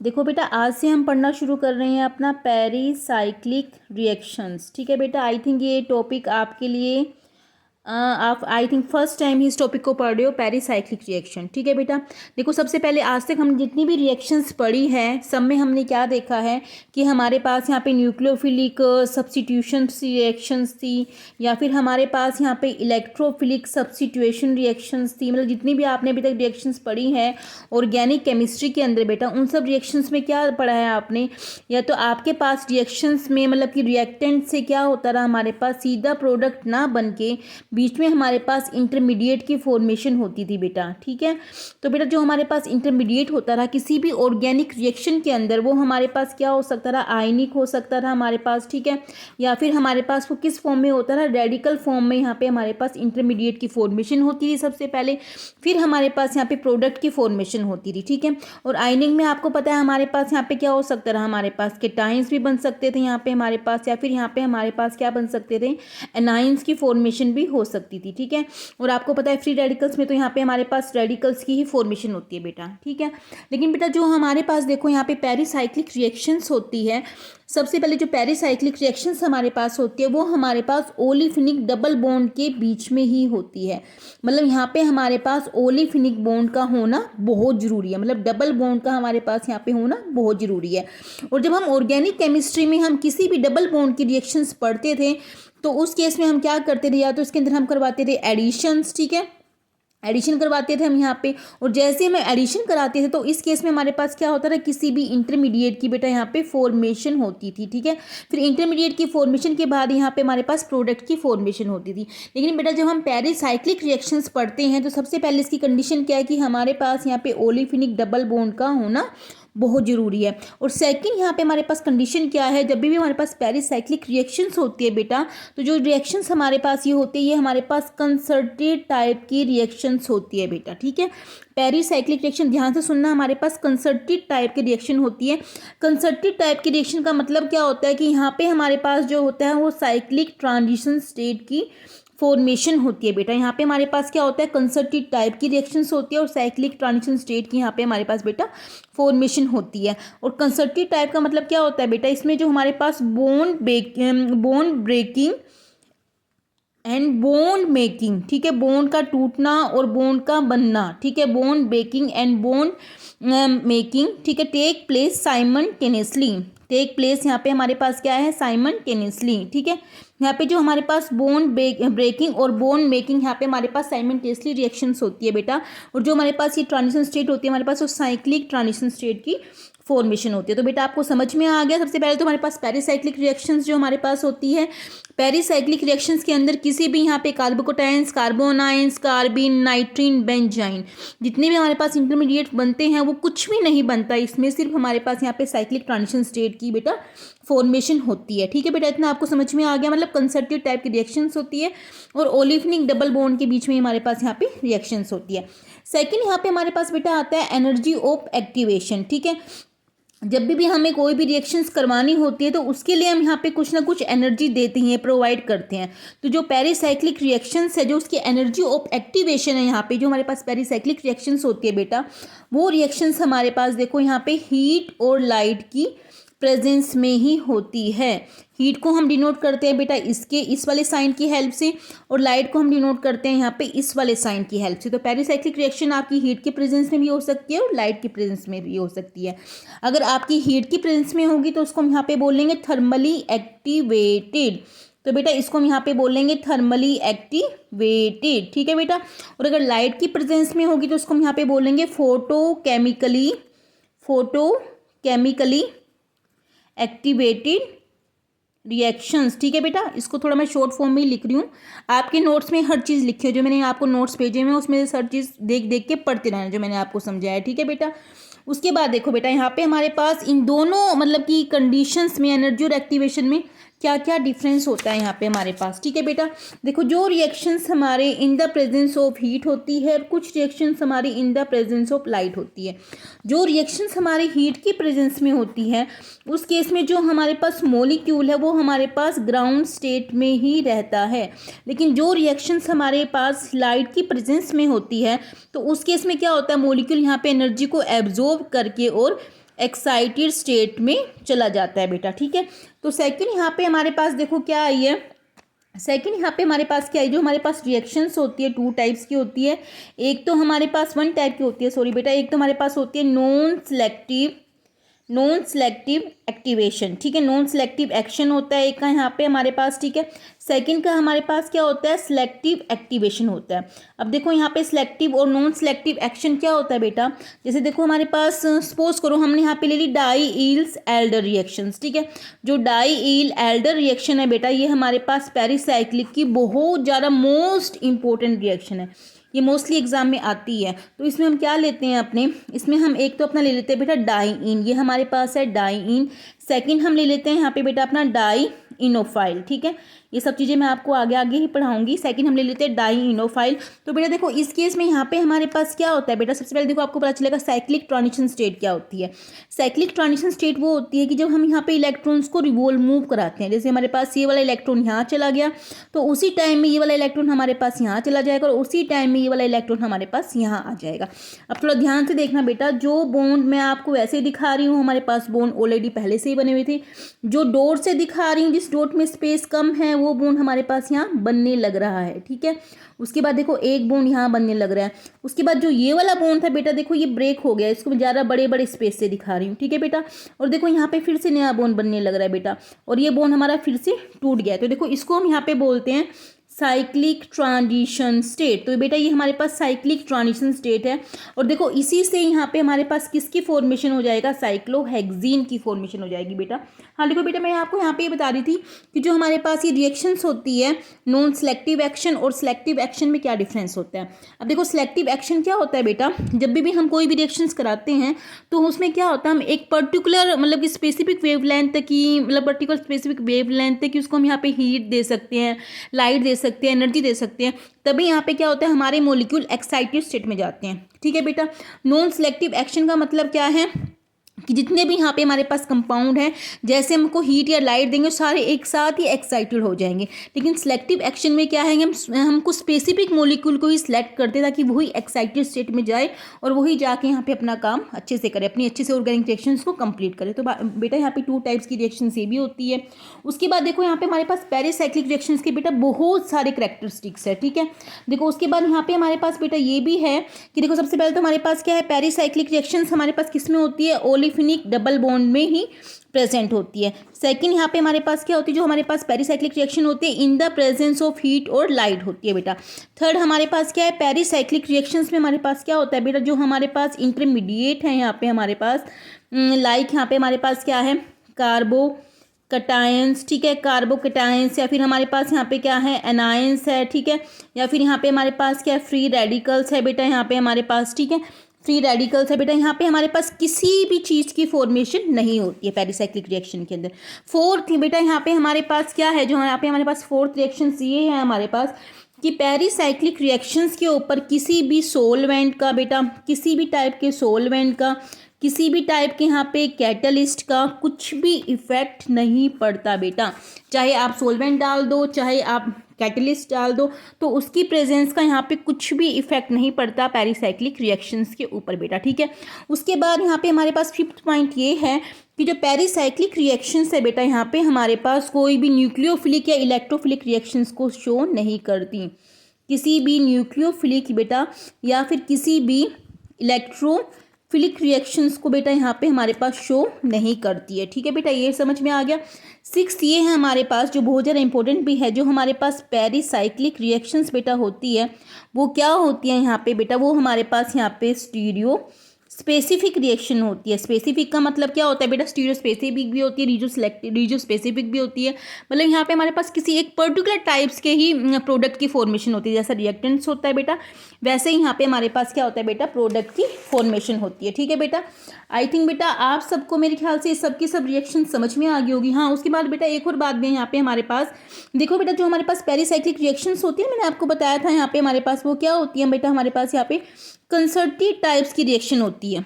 देखो बेटा, आज से हम पढ़ना शुरू कर रहे हैं अपना पेरीसाइक्लिक रिएक्शंस। ठीक है बेटा, आई थिंक ये टॉपिक आपके लिए आप आई थिंक फर्स्ट टाइम ही इस टॉपिक को पढ़ रहे हो, पेरीसाइक्लिक रिएक्शन। ठीक है बेटा, देखो सबसे पहले आज तक हम जितनी भी रिएक्शंस पढ़ी हैं सब में हमने क्या देखा है कि हमारे पास यहाँ पे न्यूक्लियोफिलिक सब्स्टिट्यूशन रिएक्शंस थी, या फिर हमारे पास यहाँ पे इलेक्ट्रोफिलिक सब्स्टिट्यूशन रिएक्शंस थी। मतलब जितनी भी आपने अभी तक रिएक्शंस पढ़ी हैं ऑर्गेनिक केमिस्ट्री के अंदर बेटा, उन सब रिएक्शंस में क्या पढ़ा है आपने, या तो आपके पास रिएक्शंस में मतलब कि रिएक्टेंट से क्या होता रहा, हमारे पास सीधा प्रोडक्ट ना बन के बीच में हमारे पास इंटरमीडिएट की फॉर्मेशन होती थी बेटा। ठीक है, तो बेटा जो हमारे पास इंटरमीडिएट होता रहा किसी भी ऑर्गेनिक रिएक्शन के अंदर, वो हमारे पास क्या हो सकता रहा, आयनिक हो सकता रहा हमारे पास। ठीक है, या फिर हमारे पास वो किस फॉर्म में होता रहा, रेडिकल फॉर्म में यहाँ पे हमारे पास इंटरमीडिएट की फॉर्मेशन होती थी सबसे पहले, फिर हमारे पास यहाँ पे प्रोडक्ट की फॉर्मेशन होती थी। ठीक है, और आयनिक में आपको पता है हमारे पास यहाँ पे क्या हो सकता रहा, हमारे पास केटाइंस भी बन सकते थे यहाँ पे हमारे पास, या फिर यहाँ पे हमारे पास क्या बन सकते थे, एनाइंस की फॉर्मेशन भी हो सकती थी। ठीक है, और आपको पता है फ्री रेडिकल्स में तो यहाँ पे हमारे पास रेडिकल्स की ही फॉर्मेशन होती है बेटा। ठीक है, लेकिन बेटा जो हमारे पास देखो यहाँ पे पेरीसाइक्लिक रिएक्शंस होती है, सबसे पहले जो पेरीसाइक्लिक रिएक्शंस हमारे पास होती है वो हमारे पास ओलिफिनिक डबल बॉन्ड के बीच में ही होती है। मतलब यहाँ पे हमारे पास ओलिफिनिक बॉन्ड का होना बहुत ज़रूरी है, मतलब डबल बॉन्ड का हमारे पास यहाँ पे होना बहुत ज़रूरी है। और जब हम ऑर्गेनिक केमिस्ट्री में हम किसी भी डबल बॉन्ड की रिएक्शंस पढ़ते थे तो उस केस में हम क्या करते थे, या तो इसके अंदर हम करवाते थे एडिशंस। ठीक है, एडिशन करवाते थे हम यहाँ पे, और जैसे हम एडिशन कराते थे तो इस केस में हमारे पास क्या होता था, किसी भी इंटरमीडिएट की बेटा यहाँ पे फॉर्मेशन होती थी। ठीक है, फिर इंटरमीडिएट की फॉर्मेशन के बाद यहाँ पे हमारे पास प्रोडक्ट की फॉर्मेशन होती थी। लेकिन बेटा जब हम पेरीसाइक्लिक रिएक्शंस पढ़ते हैं तो सबसे पहले इसकी कंडीशन क्या है कि हमारे पास यहाँ पे ओलिफिनिक डबल बॉन्ड का होना बहुत ज़रूरी है। और सेकंड यहाँ पे हमारे पास कंडीशन क्या है, जब भी हमारे पास पेरीसाइक्लिक रिएक्शंस होती है बेटा, तो जो रिएक्शंस हमारे पास ये होती है ये हमारे पास कंसर्टेड टाइप की रिएक्शंस होती है बेटा। ठीक है, पेरीसाइक्लिक रिएक्शन ध्यान से सुनना, हमारे पास कंसर्टेड टाइप की रिएक्शन होती है। कंसर्टेड टाइप की रिएक्शन का मतलब क्या होता है कि यहाँ पे हमारे पास जो होता है वो साइक्लिक ट्रांजिशन स्टेट की फॉर्मेशन होती है बेटा। यहाँ पे हमारे पास क्या होता है, कंसर्टेड टाइप की रिएक्शंस होती है और साइक्लिक ट्रांजिशन स्टेट की यहाँ पे हमारे पास बेटा फॉर्मेशन होती है। और कंसर्टेड टाइप का मतलब क्या होता है बेटा, इसमें जो हमारे पास bone breaking and bone making, ठीक है, बोन का टूटना और बोन का बनना, ठीक है, bone breaking and bone making, ठीक है, take place simultaneously, take place यहाँ पे हमारे पास क्या है, साइमल्टेनियसली। ठीक है, यहाँ पे जो हमारे पास बोन ब्रेकिंग और बोन मेकिंग यहाँ पे हमारे पास साइमल्टेनियसली रिएक्शंस होती है बेटा। और जो हमारे पास ये ट्रांजिशन स्टेट होती है हमारे पास वो साइक्लिक ट्रांजिशन स्टेट की फॉर्मेशन होती है। तो बेटा आपको समझ में आ गया, सबसे पहले तो हमारे पास पेरीसाइक्लिक रिएक्शंस जो हमारे पास होती है, पेरीसाइक्लिक रिएक्शंस के अंदर किसी भी यहाँ पे कार्बोकेटायंस, कार्बोनाइंस, कार्बिन, नाइट्रीन, बेंजाइन, जितने भी हमारे पास इंटरमीडिएट बनते हैं वो कुछ भी नहीं बनता इसमें, सिर्फ हमारे पास यहाँ पे साइक्लिक ट्रांजिशन स्टेट की बेटा फॉर्मेशन होती है। ठीक है बेटा, इतना आपको समझ में आ गया, मतलब कंसर्टेड टाइप की रिएक्शंस होती है और ओलिफिनिक डबल बॉन्ड के बीच में हमारे पास यहाँ पे रिएक्शंस होती है। सेकेंड यहाँ पे हमारे पास बेटा आता है एनर्जी ऑफ एक्टिवेशन। ठीक है, जब भी हमें कोई भी रिएक्शंस करवानी होती है तो उसके लिए हम यहाँ पे कुछ ना कुछ एनर्जी देते हैं, प्रोवाइड करते हैं। तो जो पेरीसाइक्लिक रिएक्शंस है, जो उसकी एनर्जी ऑफ एक्टिवेशन है, यहाँ पे जो हमारे पास पेरीसाइक्लिक रिएक्शंस होती है बेटा, वो रिएक्शंस हमारे पास देखो यहाँ पे हीट और लाइट की प्रेजेंस में ही होती है। हीट को हम डिनोट करते हैं बेटा इस वाले साइन की हेल्प से, और लाइट को हम डिनोट करते हैं यहाँ पे इस वाले साइन की हेल्प से। तो पेरीसाइक्लिक रिएक्शन आपकी हीट के प्रेजेंस में भी हो सकती है और लाइट की प्रेजेंस में भी हो सकती है। अगर आपकी हीट की प्रेजेंस में होगी तो उसको हम यहाँ पे बोलेंगे थर्मली एक्टिवेटेड। तो बेटा इसको हम यहाँ पे बोलेंगे थर्मली एक्टिवेटेड। ठीक है बेटा, और अगर लाइट की प्रेजेंस में होगी तो उसको हम यहाँ पे बोलेंगे फोटोकेमिकली एक्टिवेटेड रिएक्शंस। ठीक है बेटा, इसको थोड़ा मैं शॉर्ट फॉर्म में ही लिख रही हूँ, आपके नोट्स में हर चीज़ लिखी है, जो मैंने आपको नोट्स भेजे हुए हैं उसमें से हर चीज़ देख देख के पढ़ते रहना जो मैंने आपको समझाया है। ठीक है बेटा, उसके बाद देखो बेटा यहाँ पे हमारे पास इन दोनों मतलब कि कंडीशंस में एनर्जी और एक्टिवेशन में क्या क्या डिफरेंस होता है यहाँ पे हमारे पास। ठीक है बेटा, देखो जो रिएक्शंस हमारे in the presence of heat होती है और कुछ रिएक्शंस हमारी in the presence of light होती है। जो रिएक्शंस हमारी हीट की प्रेजेंस में होती है उस केस में जो हमारे पास मॉलिक्यूल है वो हमारे पास ग्राउंड स्टेट में ही रहता है। लेकिन जो रिएक्शंस हमारे पास लाइट की प्रेजेंस में होती है तो उस केस में क्या होता है, मॉलिक्यूल यहाँ पे एनर्जी को एब्जॉर्ब करके और एक्साइटेड स्टेट में चला जाता है बेटा, ठीक है। तो सेकंड यहाँ पे हमारे पास देखो क्या आई है, सेकंड यहाँ पे हमारे पास क्या है, जो हमारे पास रिएक्शंस होती है 2 टाइप्स की होती है। एक तो हमारे पास 1 टाइप की होती है, सॉरी बेटा, एक तो हमारे पास होती है नॉन सेलेक्टिव एक्टिवेशन, ठीक है, नॉन सेलेक्टिव एक्शन होता है एक का यहाँ पे हमारे पास, ठीक है। सेकंड का हमारे पास क्या होता है, सिलेक्टिव एक्टिवेशन होता है। अब देखो यहाँ पे सिलेक्टिव और नॉन सेलेक्टिव एक्शन क्या होता है बेटा, जैसे देखो हमारे पास सपोज करो हमने यहाँ पे ले ली डाई-ईल्स एल्डर रिएक्शंस, ठीक है। जो डाई-ईल एल्डर रिएक्शन है बेटा, ये हमारे पास पेरिसाइक्लिक की बहुत ज़्यादा मोस्ट इंपॉर्टेंट रिएक्शन है, ये मोस्टली एग्जाम में आती है। तो इसमें हम क्या लेते हैं अपने, इसमें हम एक तो अपना ले लेते हैं बेटा डाई-इन, ये हमारे पास है डाई-इन। सेकंड हम ले लेते हैं यहाँ पे बेटा अपना डाई-इनोफाइल, ठीक है। ये सब चीज़ें मैं आपको आगे आगे ही पढ़ाऊंगी। सेकंड हम ले लेते हैं डाई-इनोफाइल। तो बेटा देखो इस केस में यहाँ पे हमारे पास क्या होता है बेटा, सबसे पहले देखो आपको पता चलेगा साइक्लिक ट्रांजिशन स्टेट क्या होती है। साइक्लिक ट्रांजिशन स्टेट वो होती है कि जब हम यहाँ पे इलेक्ट्रॉन्स को रिवॉल्व मूव कराते हैं, जैसे हमारे पास ये वाला इलेक्ट्रॉन यहाँ चला गया तो उसी टाइम में ये वाला इलेक्ट्रॉन हमारे पास यहाँ चला जाएगा और उसी टाइम में ये वाला इलेक्ट्रॉन हमारे पास यहाँ आ जाएगा। अब थोड़ा ध्यान से देखना बेटा, जो बॉन्ड मैं आपको वैसे दिखा रही हूँ, हमारे पास बॉन्ड ऑलरेडी पहले से ही बने हुए थे। जो डॉट से दिखा रही हूँ, जिस डॉट में स्पेस कम है, वो बॉन्ड हमारे पास यहाँ बनने लग रहा है, ठीक है। उसके बाद देखो एक बॉन्ड यहाँ बनने लग रहा है। उसके बाद जो ये वाला बॉन्ड था बेटा, देखो ये ब्रेक हो गया, इसको मैं ज़्यादा बड़े बड़े स्पेस से दिखा रही हूँ, ठीक है बेटा। और देखो यहाँ पे फिर से नया बॉन्ड बनने लग रहा है बेटा, और ये बॉन्ड हमारा फिर से टूट गया है। तो देखो इसको हम यहाँ पे बोलते हैं साइक्लिक ट्रांजिशन स्टेट। तो बेटा ये हमारे पास साइक्लिक ट्रांजिशन स्टेट है। और देखो इसी से यहाँ पे हमारे पास किसकी फॉर्मेशन हो जाएगा, साइक्लोहेक्सीन की फॉर्मेशन हो जाएगी बेटा। हाँ देखो बेटा, मैं आपको यहाँ पे ये बता रही थी कि जो हमारे पास ये रिएक्शंस होती है, नॉन सेलेक्टिव एक्शन और सिलेक्टिव एक्शन में क्या डिफरेंस होता है। अब देखो सिलेक्टिव एक्शन क्या होता है बेटा, जब भी हम कोई भी रिएक्शंस कराते हैं तो उसमें क्या होता है, हम एक पर्टिकुलर मतलब कि स्पेसिफिक वेवलेंथ की, मतलब पर्टिकुलर स्पेसिफिक वेवलेंथ की उसको हम यहाँ पे हीट दे सकते हैं, लाइट दे सकते हैं, एनर्जी दे सकते हैं, तभी यहाँ पे क्या होता है, हमारे मॉलिक्यूल एक्साइटेड स्टेट में जाते हैं, ठीक है बेटा। नॉन सेलेक्टिव एक्शन का मतलब क्या है कि जितने भी यहाँ पे हमारे पास कंपाउंड हैं, जैसे हमको हीट या लाइट देंगे सारे एक साथ ही एक्साइटेड हो जाएंगे। लेकिन सिलेक्टिव एक्शन में क्या है, हमको स्पेसिफिक मॉलिक्यूल को ही सिलेक्ट करते ताकि वही एक्साइटेड स्टेट में जाए और वही जाके यहाँ पे अपना काम अच्छे से करे, अपनी अच्छे से ऑर्गेनिक रिएक्शंस को कंप्लीट करे। तो बेटा यहाँ पे 2 टाइप्स की रिएक्शन ये भी होती है। उसके बाद देखो यहाँ पे हमारे पास पेरिसाइक्लिक रिएक्शंस के बेटा बहुत सारे कैरेक्टरिस्टिक्स है, ठीक है। देखो उसके बाद यहाँ पे हमारे पास बेटा ये भी है कि देखो सबसे पहले तो हमारे पास क्या है, पेरिसाइक्लिक रिएक्शंस हमारे पास किस में होती है, ओलिफिनिक डबल बॉन्ड में ही प्रेजेंट होती है। सेकंड यहाँ पे हमारे पास क्या होती है, जो हमारे पास पेरिसाइक्लिक रिएक्शन होती है in the presence of heat और लाइट होती है बेटा। थर्ड हमारे पास क्या है, पेरिसाइक्लिक रिएक्शंस में हमारे पास क्या होता है बेटा, जो हमारे पास इंटरमीडिएट है यहाँ पे हमारे पास लाइक यहाँ पे हमारे पास क्या है, कार्बो कटायंस, ठीक है, कार्बोकटायंस, या फिर हमारे पास यहाँ पे क्या है, एनायंस है, ठीक है, या फिर यहाँ पे हमारे पास क्या है, फ्री रेडिकल्स है बेटा यहाँ पे हमारे पास, ठीक है, फ्री रेडिकल्स है बेटा। यहाँ पे हमारे पास किसी भी चीज़ की फॉर्मेशन नहीं होती है पेरिसाइक्लिक रिएक्शन के अंदर। फोर्थ बेटा यहाँ पे हमारे पास क्या है, जो यहाँ पे हमारे पास फोर्थ रिएक्शन ये है हमारे पास कि पेरिसाइक्लिक रिएक्शंस के ऊपर किसी भी सोलवेंट का बेटा, किसी भी टाइप के सोलवेंट का, किसी भी टाइप के यहाँ पे कैटलिस्ट का कुछ भी इफेक्ट नहीं पड़ता बेटा। चाहे आप सोलवेंट डाल दो, चाहे आप कैटलिस्ट डाल दो, तो उसकी प्रेजेंस का यहाँ पे कुछ भी इफेक्ट नहीं पड़ता पेरिसाइक्लिक रिएक्शंस के ऊपर बेटा, ठीक है। उसके बाद यहाँ पे हमारे पास 5th पॉइंट ये है कि जो पेरिसाइक्लिक रिएक्शंस है बेटा, यहाँ पे हमारे पास कोई भी न्यूक्लियोफिलिक या इलेक्ट्रोफिलिक रिएक्शंस को शो नहीं करती। किसी भी न्यूक्लियोफिलिक बेटा या फिर किसी भी इलेक्ट्रोफिलिक रिएक्शंस को बेटा यहाँ पे हमारे पास शो नहीं करती है, ठीक है बेटा, ये समझ में आ गया। 6 ये है हमारे पास जो बहुत ज़्यादा इंपॉर्टेंट भी है, जो हमारे पास पेरिसाइक्लिक रिएक्शंस बेटा होती है वो क्या होती है यहाँ पे बेटा, वो हमारे पास यहाँ पे स्टीरियो स्पेसिफिक रिएक्शन होती है। स्पेसिफिक का मतलब क्या होता है बेटा, स्टीरियो स्पेसिफिक भी होती है, रीजो स्पेसिफिक भी होती है। मतलब यहाँ पे हमारे पास किसी एक पर्टिकुलर टाइप्स के ही प्रोडक्ट की फॉर्मेशन होती है, जैसा रिएक्टेंट्स होता है बेटा वैसे ही यहाँ पे हमारे पास क्या होता है बेटा, प्रोडक्ट की फॉर्मेशन होती है, ठीक है बेटा। आई थिंक बेटा आप सबको मेरे ख्याल से सब की सब रिएक्शन समझ में आ गई होगी। हाँ उसके बाद बेटा एक और बात भी है यहाँ पे हमारे पास, देखो बेटा जो हमारे पास पेरिसाइक्लिक रिएक्शंस होती है, मैंने आपको बताया था यहाँ पे हमारे पास वो क्या होती है बेटा, हमारे पास यहाँ पे कंसर्टेड टाइप्स की रिएक्शन होती है।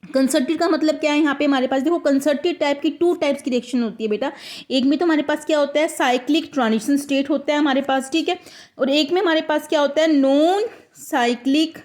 कंसर्टेड का मतलब क्या है, यहाँ पे हमारे पास देखो कंसर्टेड टाइप की 2 टाइप्स की रिएक्शन होती है बेटा। एक में तो हमारे पास क्या होता है, साइक्लिक ट्रांजिशन स्टेट होता है हमारे पास, ठीक है, और एक में हमारे पास क्या होता है, नॉन साइक्लिक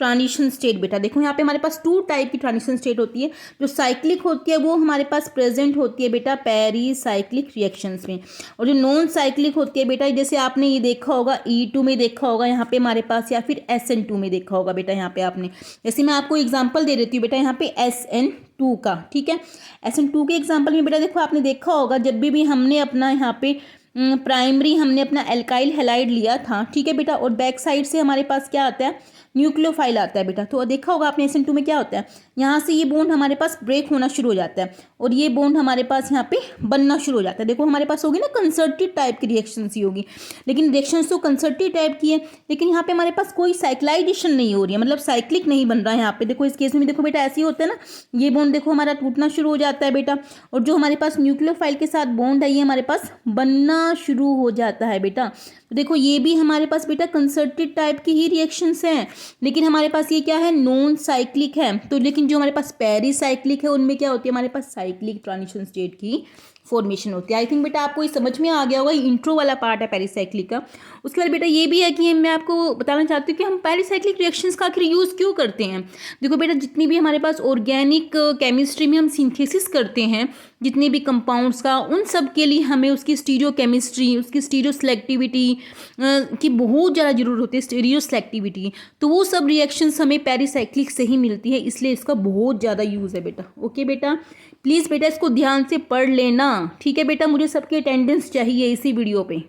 ट्रांजिशन स्टेट बेटा, देखो यहाँ पे हमारे पास 2 टाइप की ट्रांजिशन स्टेट होती है। जो साइक्लिक होती है वो हमारे पास प्रेजेंट होती है बेटा पेरीसाइक्लिक रिएक्शंस में, और जो नॉन साइक्लिक होती है बेटा, जैसे आपने ये देखा होगा E2 में देखा होगा यहाँ पे हमारे पास, या फिर SN2 में देखा होगा बेटा। यहाँ पे आपने, जैसे मैं आपको एग्जाम्पल दे देती हूँ बेटा यहाँ पे SN2 का, ठीक है। SN2 के एग्जाम्पल में बेटा देखो आपने देखा होगा जब भी हमने अपना यहाँ पे प्राइमरी हमने अपना एल्काइल हैलाइड लिया था, ठीक है बेटा, और बैक साइड से हमारे पास क्या आता है, न्यूक्लियोफाइल आता है बेटा। तो देखा होगा आपने SN2 में क्या होता है, यहाँ से ये बॉन्ड हमारे पास ब्रेक होना शुरू हो जाता है और ये बॉन्ड हमारे पास यहाँ पे बनना शुरू हो जाता है। देखो हमारे पास होगी ना कंसर्टेड टाइप की रिएक्शंस ही होगी, लेकिन रिएक्शंस तो कंसर्टेड टाइप की है, लेकिन यहाँ पे हमारे पास कोई साइक्लाइजेशन नहीं हो रही है, मतलब साइक्लिक नहीं बन रहा है यहाँ पे। देखो इस केस में देखो बेटा ऐसे ही होता है ना, ये बॉन्ड देखो हमारा टूटना शुरू हो जाता है बेटा, और जो हमारे पास न्यूक्लियोफाइल के साथ बॉन्ड है ये हमारे पास बनना शुरू हो जाता है बेटा। तो देखो ये भी हमारे पास बेटा कंसर्टेड टाइप की ही रिएक्शंस हैं, लेकिन हमारे पास ये क्या है, नॉन साइक्लिक है। तो लेकिन जो हमारे पास पेरीसाइक्लिक है उनमें क्या होती है, हमारे पास साइक्लिक ट्रांजिशन स्टेट की फॉर्मेशन होती है। आई थिंक बेटा आपको ये समझ में आ गया होगा, इंट्रो वाला पार्ट है पेरीसाइक्लिक का। उसके बाद बेटा ये भी है कि मैं आपको बताना चाहती हूँ कि हम पेरीसाइक्लिक रिएक्शंस का आखिर यूज़ क्यों करते हैं। देखो बेटा जितनी भी हमारे पास ऑर्गेनिक केमिस्ट्री में हम सिंथेसिस करते हैं जितने भी कंपाउंड्स का, उन सब के लिए हमें उसकी स्टीरियो केमिस्ट्री, उसकी स्टीरियो सेलेक्टिविटी की बहुत ज़्यादा ज़रूरत होती है, स्टीरियो सेलेक्टिविटी। तो वो सब रिएक्शंस हमें पेरीसाइक्लिक से ही मिलती है, इसलिए इसका बहुत ज़्यादा यूज़ है बेटा। ओके बेटा, प्लीज़ बेटा इसको ध्यान से पढ़ लेना, ठीक है बेटा। मुझे सबकी अटेंडेंस चाहिए इसी वीडियो पे।